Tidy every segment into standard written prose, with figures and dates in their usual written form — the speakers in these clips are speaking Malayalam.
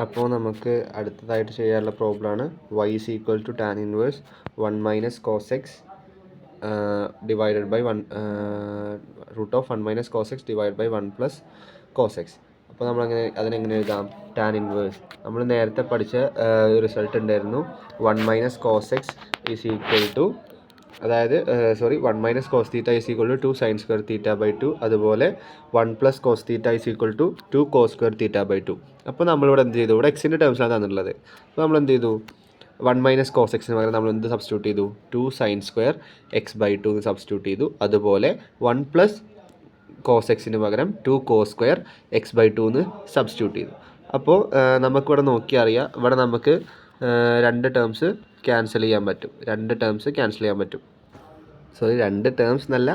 അപ്പോൾ നമുക്ക് അടുത്തതായിട്ട് ചെയ്യാനുള്ള പ്രോബ്ലമാണ് y is equal to tan inverse 1 minus cos x divided by 1 root of 1 minus cos x divided by 1 plus cos x. അപ്പോൾ അതിനെങ്ങനെ എഴുതാം? ടാൻ ഇൻവേഴ്സ് നമ്മൾ നേരത്തെ പഠിച്ച റിസൾട്ട് ഉണ്ടായിരുന്നു 1 minus cos X is equal to, അതായത് 1 minus cos theta is equal to 2 sine square theta by 2, അതുപോലെ 1 plus cos theta is equal to 2 cos square theta by 2. അപ്പോൾ നമ്മളിവിടെ എന്ത് ചെയ്തു? ഇവിടെ എക്സിൻ്റെ ടേംസിലാണ് തന്നിട്ടുള്ളത്. അപ്പോൾ നമ്മൾ എന്ത് ചെയ്തു? 1 മൈനസ് കോസ് എക്സിന് പകരം നമ്മൾ എന്ത് സബ്സ്റ്റിറ്റ്യൂട്ട് ചെയ്തു? 2 സൈൻ സ്ക്വയർ എക്സ് ബൈ 2 എന്ന് സബ്സ്റ്റിറ്റ്യൂട്ട് ചെയ്തു. അതുപോലെ 1 പ്ലസ് കോസ് എക്സിന് പകരം 2 കോസ് സ്ക്വയർ എക്സ് ബൈ 2 എന്ന് സബ്സ്റ്റിറ്റ്യൂട്ട് ചെയ്തു. അപ്പോൾ നമുക്കിവിടെ നോക്കിയാൽ അറിയാം, ഇവിടെ നമുക്ക് രണ്ട് ടേംസ് ക്യാൻസൽ ചെയ്യാൻ പറ്റും. രണ്ട് ടേംസ് എന്നല്ല,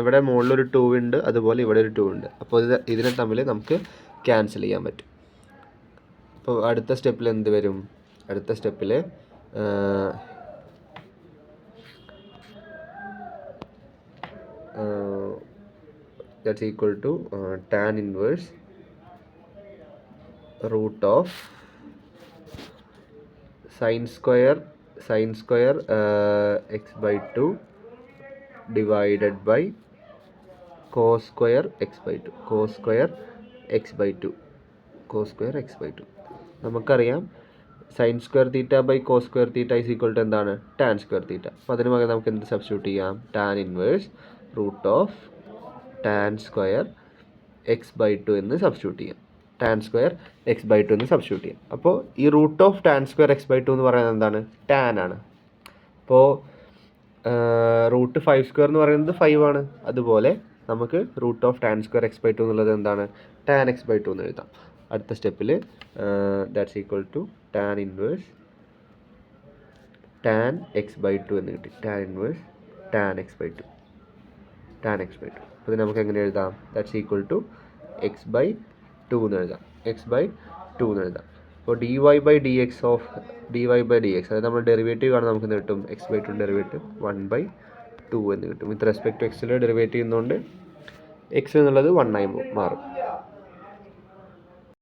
ഇവിടെ മുകളിലൊരു 2 ഉണ്ട്, അതുപോലെ ഇവിടെ ഒരു 2 ഉണ്ട്. അപ്പോൾ ഇതിനെ തമ്മിൽ നമുക്ക് ക്യാൻസൽ ചെയ്യാൻ പറ്റും. അപ്പോൾ അടുത്ത സ്റ്റെപ്പിൽ എന്ത് വരും? അടുത്ത സ്റ്റെപ്പിൽ that's equal to tan inverse root of sin square x by 2 divided by cos square x by 2. നമുക്കറിയാം sine square theta by cos square theta is equal to എന്താണ്? Tan square theta. അപ്പോൾ അതിന് പകരം നമുക്ക് എന്ത് സബ്സ്റ്റിറ്റ്യൂട്ട് ചെയ്യാം? Tan inverse root of tan square X by 2 എന്ന് സബ്സ്റ്റിറ്റ്യൂട്ട് ചെയ്യാം. അപ്പോൾ ഈ root of tan square X by 2 എന്ന് പറയുന്നത് എന്താണ്? ടാൻ ആണ്. അപ്പോൾ റൂട്ട് 5 സ്ക്വയർ എന്ന് പറയുന്നത് 5 ആണ്. അതുപോലെ നമുക്ക് root of tan square X by 2 എന്നുള്ളത് എന്താണ്? ടാൻ എക്സ് ബൈ 2 എന്ന് എഴുതാം. അടുത്ത സ്റ്റെപ്പിൽ that's equal to tan inverse tan X by 2 എന്ന് കിട്ടി. Tan inverse tan X by 2. അപ്പോൾ ഇത് നമുക്ക് എങ്ങനെ എഴുതാം? That's equal to X by 2 എന്ന് എഴുതാം. അപ്പോൾ dy ബൈ ഡി എക്സ്, അതായത് നമ്മൾ ഡെറിവേറ്റീവ് ആണ്, നമുക്ക് കിട്ടും എക്സ് ബൈ 2 ഡെറിവേറ്റീവ് 1/2 എന്ന് കിട്ടും. വിത്ത് റെസ്പെക്ട് ടു എക്സിൽ ഡെറിവേറ്റീവ് ചെയ്യുന്നതുകൊണ്ട് എക്സ് എന്നുള്ളത് 1 ആയി മാറും.